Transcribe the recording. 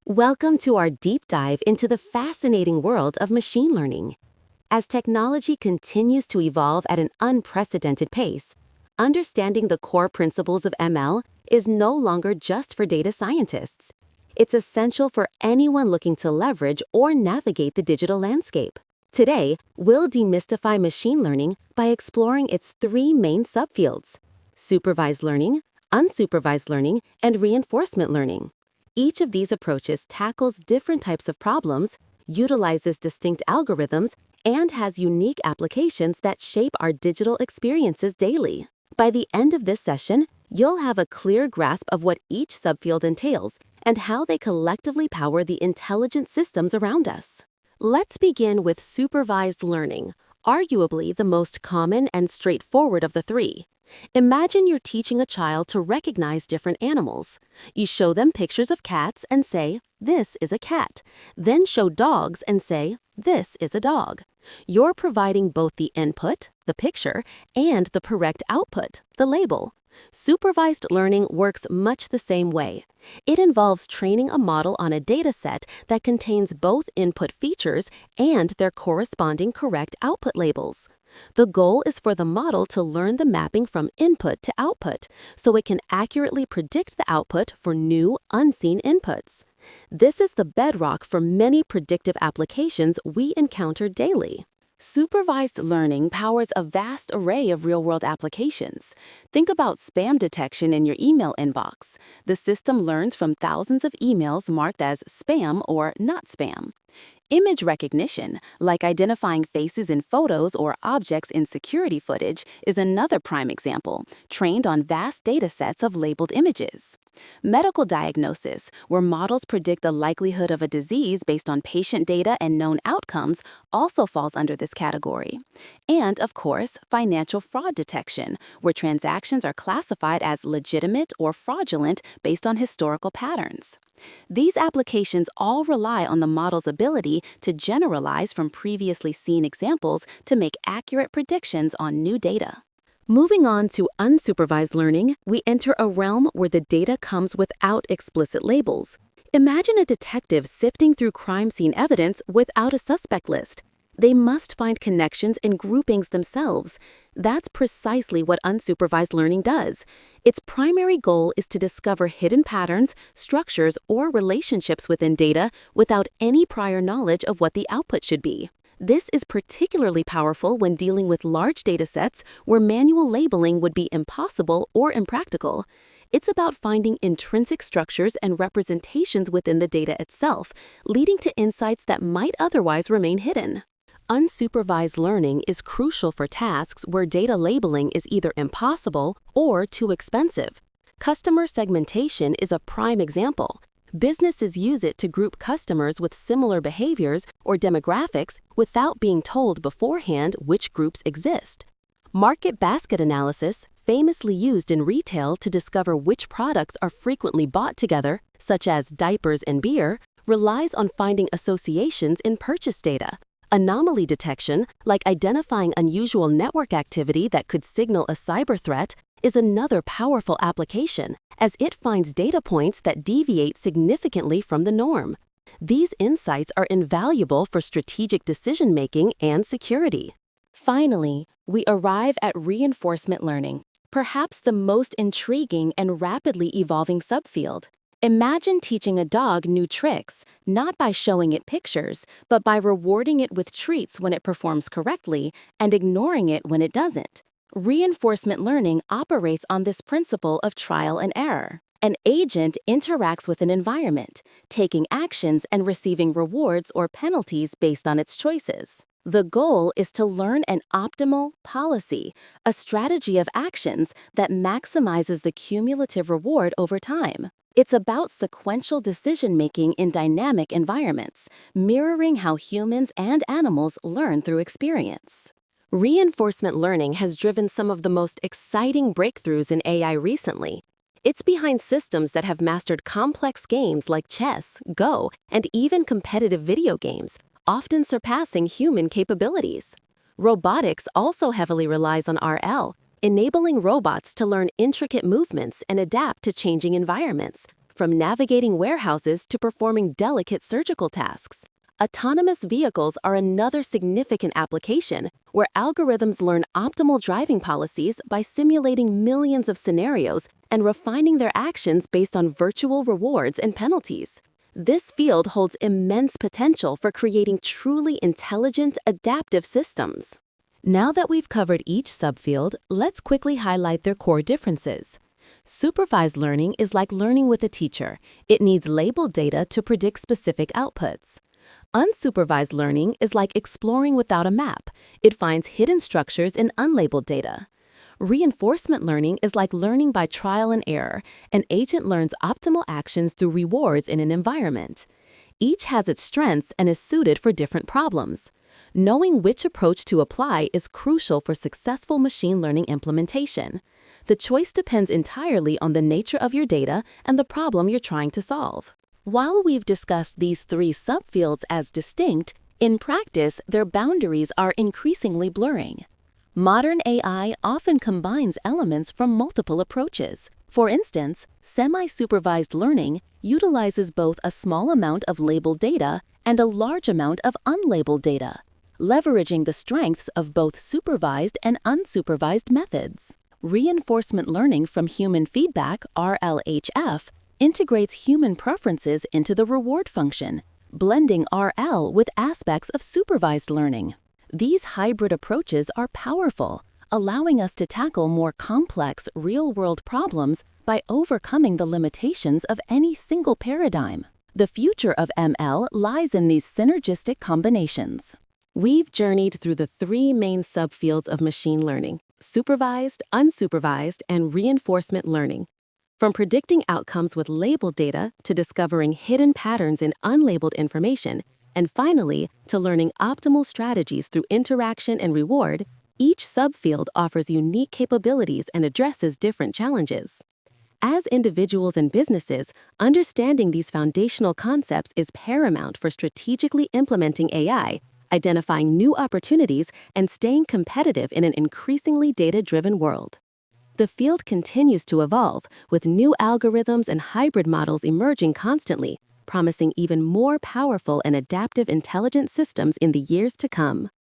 Welcome to our deep dive into the fascinating world of machine learning. As technology continues to evolve at an unprecedented pace, understanding the core principles of ML is no longer just for data scientists. It's essential for anyone looking to leverage or navigate the digital landscape. Today, we'll demystify machine learning by exploring its three main subfields: supervised learning, unsupervised learning, and reinforcement learning. Each of these approaches tackles different types of problems, utilizes distinct algorithms, and has unique applications that shape our digital experiences daily. By the end of this session, you'll have a clear grasp of what each subfield entails and how they collectively power the intelligent systems around us. Let's begin with supervised learning, arguably the most common and straightforward of the three. Imagine you're teaching a child to recognize different animals. You show them pictures of cats and say, "This is a cat." Then show dogs and say, "This is a dog." You're providing both the input, the picture, and the correct output, the label. Supervised learning works much the same way. It involves training a model on a dataset that contains both input features and their corresponding correct output labels. The goal is for the model to learn the mapping from input to output, so it can accurately predict the output for new, unseen inputs. This is the bedrock for many predictive applications we encounter daily. Supervised learning powers a vast array of real-world applications. Think about spam detection in your email inbox. The system learns from thousands of emails marked as spam or not spam. Image recognition, like identifying faces in photos or objects in security footage, is another prime example, trained on vast datasets of labeled images. Medical diagnosis, where models predict the likelihood of a disease based on patient data and known outcomes, also falls under this category. And, of course, financial fraud detection, where transactions are classified as legitimate or fraudulent based on historical patterns. These applications all rely on the model's ability to generalize from previously seen examples to make accurate predictions on new data. Moving on to unsupervised learning, we enter a realm where the data comes without explicit labels. Imagine a detective sifting through crime scene evidence without a suspect list. They must find connections and groupings themselves. That's precisely what unsupervised learning does. Its primary goal is to discover hidden patterns, structures, or relationships within data without any prior knowledge of what the output should be. This is particularly powerful when dealing with large datasets where manual labeling would be impossible or impractical. It's about finding intrinsic structures and representations within the data itself, leading to insights that might otherwise remain hidden. Unsupervised learning is crucial for tasks where data labeling is either impossible or too expensive. Customer segmentation is a prime example. Businesses use it to group customers with similar behaviors or demographics without being told beforehand which groups exist. Market basket analysis, famously used in retail to discover which products are frequently bought together, such as diapers and beer, relies on finding associations in purchase data. Anomaly detection, like identifying unusual network activity that could signal a cyber threat, is another powerful application, as it finds data points that deviate significantly from the norm. These insights are invaluable for strategic decision-making and security. Finally, we arrive at reinforcement learning, perhaps the most intriguing and rapidly evolving subfield. Imagine teaching a dog new tricks, not by showing it pictures, but by rewarding it with treats when it performs correctly and ignoring it when it doesn't. Reinforcement learning operates on this principle of trial and error. An agent interacts with an environment, taking actions and receiving rewards or penalties based on its choices. The goal is to learn an optimal policy, a strategy of actions that maximizes the cumulative reward over time. It's about sequential decision-making in dynamic environments, mirroring how humans and animals learn through experience. Reinforcement learning has driven some of the most exciting breakthroughs in AI recently. It's behind systems that have mastered complex games like chess, Go, and even competitive video games, often surpassing human capabilities. Robotics also heavily relies on RL, enabling robots to learn intricate movements and adapt to changing environments, from navigating warehouses to performing delicate surgical tasks. Autonomous vehicles are another significant application where algorithms learn optimal driving policies by simulating millions of scenarios and refining their actions based on virtual rewards and penalties. This field holds immense potential for creating truly intelligent, adaptive systems. Now that we've covered each subfield, let's quickly highlight their core differences. Supervised learning is like learning with a teacher. It needs labeled data to predict specific outputs. Unsupervised learning is like exploring without a map. It finds hidden structures in unlabeled data. Reinforcement learning is like learning by trial and error. An agent learns optimal actions through rewards in an environment. Each has its strengths and is suited for different problems. Knowing which approach to apply is crucial for successful machine learning implementation. The choice depends entirely on the nature of your data and the problem you're trying to solve. While we've discussed these three subfields as distinct, in practice, their boundaries are increasingly blurring. Modern AI often combines elements from multiple approaches. For instance, semi-supervised learning utilizes both a small amount of labeled data and a large amount of unlabeled data, leveraging the strengths of both supervised and unsupervised methods. Reinforcement learning from human feedback, RLHF, integrates human preferences into the reward function, blending RL with aspects of supervised learning. These hybrid approaches are powerful, allowing us to tackle more complex real-world problems by overcoming the limitations of any single paradigm. The future of ML lies in these synergistic combinations. We've journeyed through the three main subfields of machine learning: supervised, unsupervised, and reinforcement learning. From predicting outcomes with labeled data to discovering hidden patterns in unlabeled information, and finally, to learning optimal strategies through interaction and reward, each subfield offers unique capabilities and addresses different challenges. As individuals and businesses, understanding these foundational concepts is paramount for strategically implementing AI, identifying new opportunities, and staying competitive in an increasingly data-driven world. The field continues to evolve, with new algorithms and hybrid models emerging constantly, promising even more powerful and adaptive intelligent systems in the years to come.